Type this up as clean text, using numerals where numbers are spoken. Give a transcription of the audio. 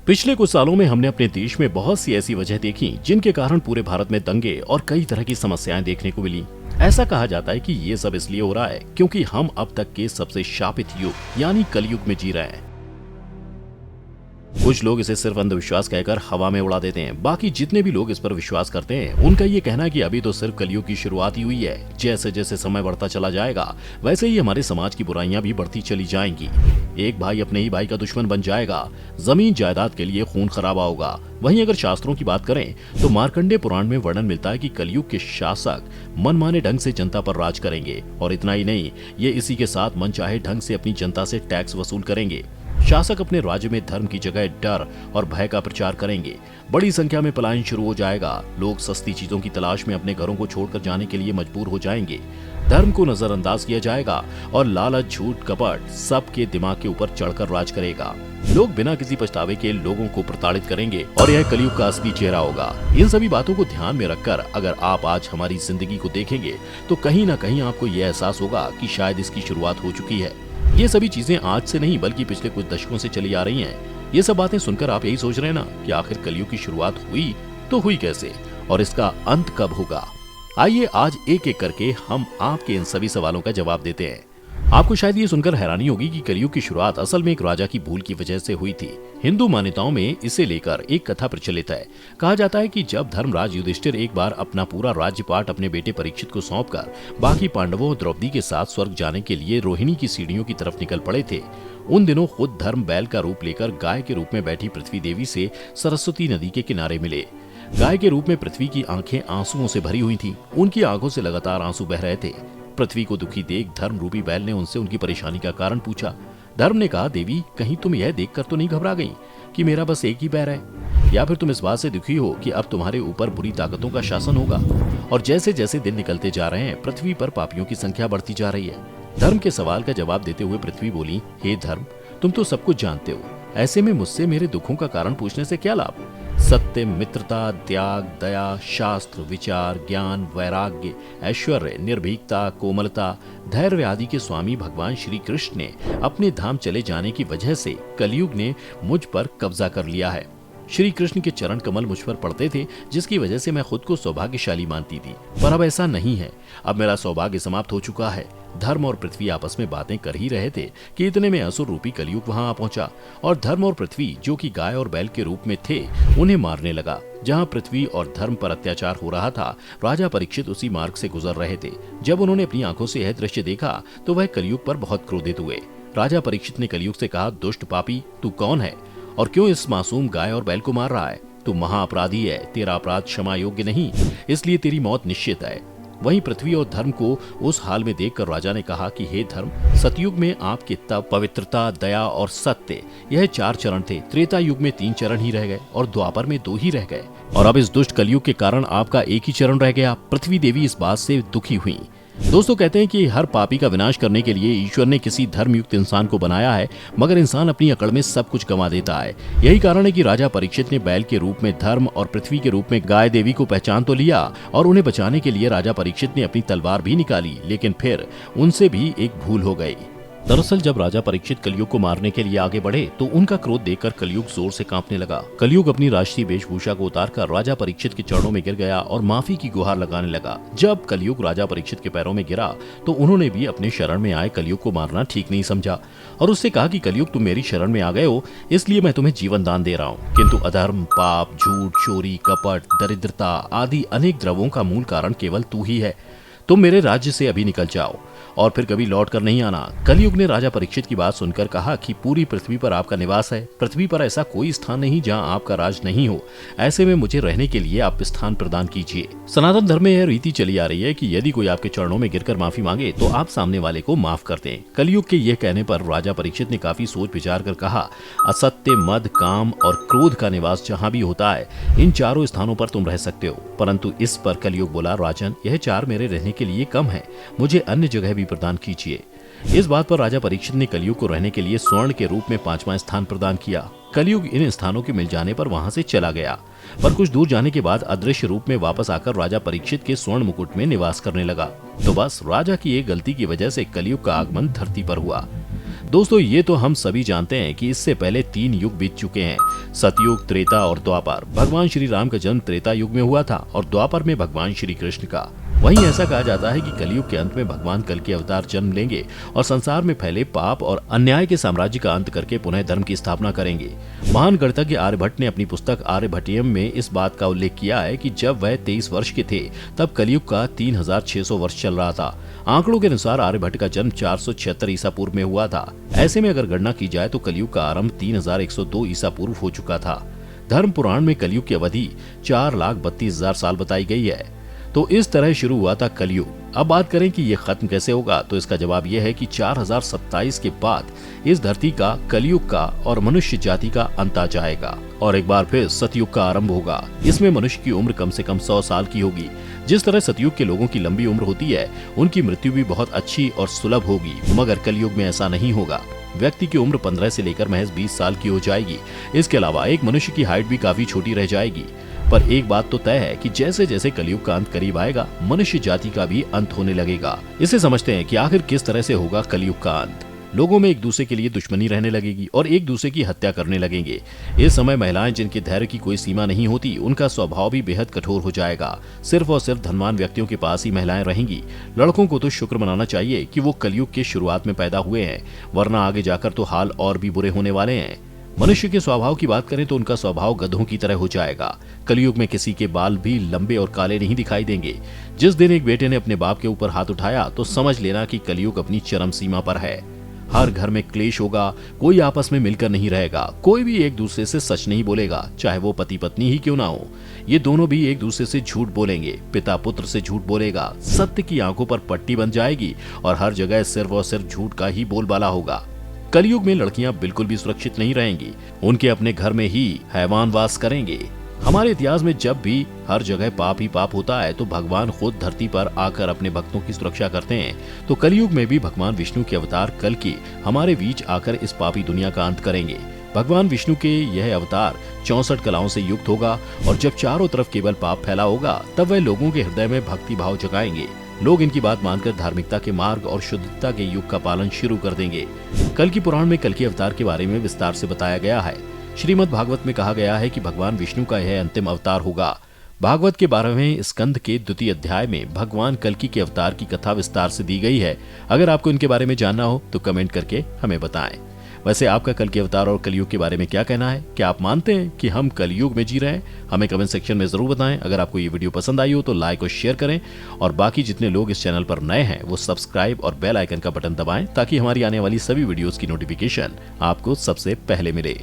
पिछले कुछ सालों में हमने अपने देश में बहुत सी ऐसी वजह देखी जिनके कारण पूरे भारत में दंगे और कई तरह की समस्याएं देखने को मिली। ऐसा कहा जाता है कि ये सब इसलिए हो रहा है क्योंकि हम अब तक के सबसे शापित युग यानी कलयुग में जी रहे हैं। कुछ लोग इसे सिर्फ अंधविश्वास कहकर हवा में उड़ा देते हैं। बाकी जितने भी लोग इस पर विश्वास करते हैं उनका ये कहना है कि अभी तो सिर्फ कलयुग की शुरुआत ही हुई है। जैसे जैसे समय बढ़ता चला जाएगा वैसे ही हमारे समाज की बुराइयां भी बढ़ती चली जाएंगी। एक भाई अपने ही भाई का दुश्मन बन जाएगा, जमीन जायदाद के लिए खून खराबा होगा। वहीं अगर शास्त्रों की बात करें तो मार्कंडेय पुराण में वर्णन मिलता है कि कलयुग के शासक मनमाने ढंग से जनता पर राज करेंगे। और इतना ही नहीं, ये इसी के साथ मनचाहे ढंग से अपनी जनता से टैक्स वसूल करेंगे। शासक अपने राज्य में धर्म की जगह डर और भय का प्रचार करेंगे। बड़ी संख्या में पलायन शुरू हो जाएगा। लोग सस्ती चीजों की तलाश में अपने घरों को छोड़कर जाने के लिए मजबूर हो जाएंगे। धर्म को नजरअंदाज किया जाएगा और लालच, झूठ, कपट सबके दिमाग के ऊपर चढ़कर राज करेगा। लोग बिना किसी पछतावे के लोगों को प्रताड़ित करेंगे और यह कलयुग का असली चेहरा होगा। इन सभी बातों को ध्यान में रखकर अगर आप आज हमारी जिंदगी को देखेंगे तो कहीं न कहीं आपको यह एहसास होगा कि शायद इसकी शुरुआत हो चुकी है। ये सभी चीजें आज से नहीं बल्कि पिछले कुछ दशकों से चली आ रही हैं। ये सब बातें सुनकर आप यही सोच रहे हैं ना कि आखिर कलयुग की शुरुआत हुई तो हुई कैसे और इसका अंत कब होगा। आइए आज एक एक करके हम आपके इन सभी सवालों का जवाब देते हैं। आपको शायद ये सुनकर हैरानी होगी कि कलयुग की शुरुआत असल में एक राजा की भूल की वजह से हुई थी। हिंदू मान्यताओं में इसे लेकर एक कथा प्रचलित है। कहा जाता है कि जब धर्मराज युधिष्ठिर एक बार अपना पूरा राज्यपाट अपने बेटे परीक्षित को सौंपकर बाकी पांडवों और द्रौपदी के साथ स्वर्ग जाने के लिए रोहिणी की सीढ़ियों की तरफ निकल पड़े थे। उन दिनों खुद धर्म बैल का रूप लेकर गाय के रूप में बैठी पृथ्वी देवी से सरस्वती नदी के किनारे मिले। गाय के रूप में पृथ्वी की आंखें आंसुओं से भरी हुई थीं। उनकी आंखों से लगातार आंसू बह रहे थे। पृथ्वी को दुखी देख धर्म रूपी बैल ने उनसे उनकी परेशानी का कारण पूछा। धर्म ने कहा, देवी कहीं तुम यह देखकर तो नहीं घबरा गई कि मेरा बस एक ही पैर है, या फिर तुम इस बात से दुखी हो कि अब तुम्हारे ऊपर बुरी ताकतों का शासन होगा। और जैसे जैसे दिन निकलते जा रहे हैं पृथ्वी पर पापियों की संख्या बढ़ती जा रही है। धर्म के सवाल का जवाब देते हुए पृथ्वी बोली, हे धर्म, तुम तो सब कुछ जानते हो, ऐसे में मुझसे मेरे दुखों का कारण पूछने से क्या लाभ। सत्य, मित्रता, त्याग, दया, शास्त्र, विचार, ज्ञान, वैराग्य, ऐश्वर्य, निर्भीकता, कोमलता, धैर्य आदि के स्वामी भगवान श्री कृष्ण ने अपने धाम चले जाने की वजह से कलयुग ने मुझ पर कब्जा कर लिया है। श्री कृष्ण के चरण कमल मुझ पर पड़ते थे जिसकी वजह से मैं खुद को सौभाग्यशाली मानती थी। पर अब ऐसा नहीं है। अब मेरा सौभाग्य समाप्त हो चुका है। धर्म और पृथ्वी आपस में बातें कर ही रहे थे कि इतने में असुर रूपी कलयुग वहां आ पहुंचा और धर्म और पृथ्वी जो कि गाय और बैल के रूप में थे उन्हें मारने लगा। जहां पृथ्वी और धर्म पर अत्याचार हो रहा था राजा परीक्षित उसी मार्ग से गुजर रहे थे। जब उन्होंने अपनी आंखों से यह दृश्य देखा तो वह कलयुग पर बहुत क्रोधित हुए। राजा परीक्षित ने कलयुग से कहा, दुष्ट पापी, तू कौन है और क्यों इस मासूम गाय और बैल को मार रहा है। तू महाअपराधी है। तेरा अपराध क्षमा योग्य नहीं, इसलिए तेरी मौत निश्चित है। वहीं पृथ्वी और धर्म को उस हाल में देखकर राजा ने कहा कि हे धर्म, सतयुग में आपके तप, पवित्रता, दया और सत्य यह 4 चरण थे। त्रेता युग में 3 चरण ही रह गए और द्वापर में 2 ही रह गए और अब इस दुष्ट कलयुग के कारण आपका एक ही चरण रह गया। पृथ्वी देवी इस बात से दुखी हुई। दोस्तों कहते हैं कि हर पापी का विनाश करने के लिए ईश्वर ने किसी धर्मयुक्त इंसान को बनाया है, मगर इंसान अपनी अकड़ में सब कुछ गंवा देता है। यही कारण है कि राजा परीक्षित ने बैल के रूप में धर्म और पृथ्वी के रूप में गाय देवी को पहचान तो लिया और उन्हें बचाने के लिए राजा परीक्षित ने अपनी तलवार भी निकाली, लेकिन फिर उनसे भी एक भूल हो गई। दरअसल जब राजा परीक्षित कलयुग को मारने के लिए आगे बढ़े तो उनका क्रोध देखकर कलयुग जोर से कांपने लगा। कलयुग अपनी राष्ट्रीय वेशभूषा को उतारकर राजा परीक्षित के चरणों में गिर गया और माफी की गुहार लगाने लगा। जब कलयुग राजा परीक्षित के पैरों में गिरा तो उन्होंने भी अपने शरण में आए कलयुग को मारना ठीक नहीं समझा और उससे कहा कि कलयुग तुम मेरी शरण में आ गए हो, इसलिए मैं तुम्हें जीवन दान दे रहा हूँ। किंतु अधर्म, पाप, झूठ, चोरी, कपट, दरिद्रता आदि अनेक द्रवों का मूल कारण केवल तू ही है। तुम मेरे राज्य से अभी निकल जाओ और फिर कभी लौट कर नहीं आना। कलयुग ने राजा परीक्षित की बात सुनकर कहा कि पूरी पृथ्वी पर आपका निवास है। पृथ्वी पर ऐसा कोई स्थान नहीं जहां आपका राज नहीं हो। ऐसे में मुझे रहने के लिए आप स्थान प्रदान कीजिए। सनातन धर्म में यह रीति चली आ रही है कि यदि कोई आपके चरणों में गिरकर माफी मांगे तो आप सामने वाले को माफ कर दें। कलयुग के ये कहने पर राजा परीक्षित ने काफी सोच विचार कर कहा, असत्य, मद, काम और क्रोध का निवास जहाँ भी होता है इन 4 स्थानों पर तुम रह सकते हो। परंतु इस पर कलयुग बोला, राजन यह 4 मेरे रहने के लिए कम है, मुझे अन्य जगह भी प्रदान कीजिए। इस बात पर राजा परीक्षित ने कलयुग को रहने के लिए स्वर्ण के रूप में 5वां स्थान प्रदान किया। कलयुग इन स्थानों के मिल जाने पर वहां से चला गया, पर कुछ दूर जाने के बाद अदृश्य रूप में वापस आकर राजा परीक्षित के स्वर्ण मुकुट में निवास करने लगा। तो बस राजा की एक गलती की वजह से कलयुग का आगमन धरती पर हुआ। दोस्तों ये तो हम सभी जानते हैं कि इससे पहले 3 युग बीत चुके हैं, सतयुग, त्रेता और द्वापर। भगवान श्री राम का जन्म त्रेता युग में हुआ था और द्वापर में भगवान श्री कृष्ण का। वहीं ऐसा कहा जाता है कि कलयुग के अंत में भगवान कल के अवतार जन्म लेंगे और संसार में फैले पाप और अन्याय के साम्राज्य का अंत करके पुनः धर्म की स्थापना करेंगे। महान गणितज्ञ आर्यभट्ट ने अपनी पुस्तक आर्यभट्टियम में इस बात का उल्लेख किया है कि जब वह 23 वर्ष के थे तब कलयुग का 3600 वर्ष चल रहा था। आंकड़ों के अनुसार आर्यभट्ट का जन्म 476 ईसा पूर्व में हुआ था। ऐसे में अगर गणना की जाए तो कलयुग का आरंभ 3102 ईसा पूर्व हो चुका था। धर्म पुराण में कलयुग की अवधि 4,32,000 साल बताई गई है। तो इस तरह शुरू हुआ था कलयुग। अब बात करें कि ये खत्म कैसे होगा, तो इसका जवाब यह है कि 4027 के बाद इस धरती का, कलयुग का और मनुष्य जाति का अंत आ जाएगा और एक बार फिर सतयुग का आरंभ होगा। इसमें मनुष्य की उम्र कम से कम 100 साल की होगी। जिस तरह सतयुग के लोगों की लंबी उम्र होती है, उनकी मृत्यु भी बहुत अच्छी और सुलभ होगी, मगर कलयुग में ऐसा नहीं होगा। व्यक्ति की उम्र 15 से लेकर महज 20 साल की हो जाएगी। इसके अलावा एक मनुष्य की हाइट भी काफी छोटी रह जाएगी। पर एक बात तो तय है कि जैसे जैसे कलयुग का अंत करीब आएगा, मनुष्य जाति का भी अंत होने लगेगा। इसे समझते हैं कि आखिर किस तरह से होगा कलयुग का अंत। लोगों में एक दूसरे के लिए दुश्मनी रहने लगेगी और एक दूसरे की हत्या करने लगेंगे। इस समय महिलाएं, जिनके धैर्य की कोई सीमा नहीं होती, उनका स्वभाव भी बेहद कठोर हो जाएगा। सिर्फ और सिर्फ धनवान व्यक्तियों के पास ही महिलाएं रहेंगी। लड़कों को तो शुक्र मनाना चाहिए कि वो कलयुग के शुरुआत में पैदा हुए हैं, वरना आगे जाकर तो हाल और भी बुरे होने वाले हैं। मनुष्य के स्वभाव की बात करें तो उनका स्वभाव गधों की तरह हो जाएगा। कलयुग में किसी के बाल भी लंबे और काले नहीं दिखाई देंगे। जिस दिन एक बेटे ने अपने बाप के ऊपर हाथ उठाया तो समझ लेना कि कलयुग अपनी चरम सीमा पर है। हर घर में क्लेश होगा, कोई आपस में मिलकर नहीं रहेगा, कोई भी एक दूसरे से सच नहीं बोलेगा, चाहे वो पति पत्नी ही क्यों ना हो। ये दोनों भी एक दूसरे से झूठ बोलेंगे, पिता पुत्र से झूठ बोलेगा, सत्य की आंखों पर पट्टी बन जाएगी और हर जगह सिर्फ और सिर्फ झूठ का ही बोलबाला होगा। कलयुग में लड़कियां बिल्कुल भी सुरक्षित नहीं रहेंगी, उनके अपने घर में ही हैवान वास करेंगे। हमारे इतिहास में जब भी हर जगह पाप ही पाप होता है तो भगवान खुद धरती पर आकर अपने भक्तों की सुरक्षा करते हैं। तो कलयुग में भी भगवान विष्णु के अवतार कल्कि हमारे बीच आकर इस पापी दुनिया का अंत करेंगे। भगवान विष्णु के यह अवतार 64 कलाओं से युक्त होगा और जब चारों तरफ केवल पाप फैला होगा तब वह लोगों के हृदय में भक्ति भाव जगाएंगे। लोग इनकी बात मानकर धार्मिकता के मार्ग और शुद्धता के युग का पालन शुरू कर देंगे। कल्कि पुराण में कल्कि अवतार के बारे में विस्तार से बताया गया है। श्रीमद् भागवत में कहा गया है कि भगवान विष्णु का यह अंतिम अवतार होगा। भागवत के 12वें स्कंद के 2य अध्याय में भगवान कल्कि के अवतार की कथा विस्तार से दी गई है। अगर आपको इनके बारे में जानना हो तो कमेंट करके हमें बताएं। वैसे आपका कल्कि अवतार और कलयुग के बारे में क्या कहना है? क्या आप मानते हैं कि हम कलयुग में जी रहे हैं? हमें कमेंट सेक्शन में जरूर बताएं। अगर आपको ये वीडियो पसंद आई हो तो लाइक और शेयर करें और बाकी जितने लोग इस चैनल पर नए हैं वो सब्सक्राइब और बेल आइकन का बटन दबाएं ताकि हमारी आने वाली सभी वीडियोस की नोटिफिकेशन आपको सबसे पहले मिले।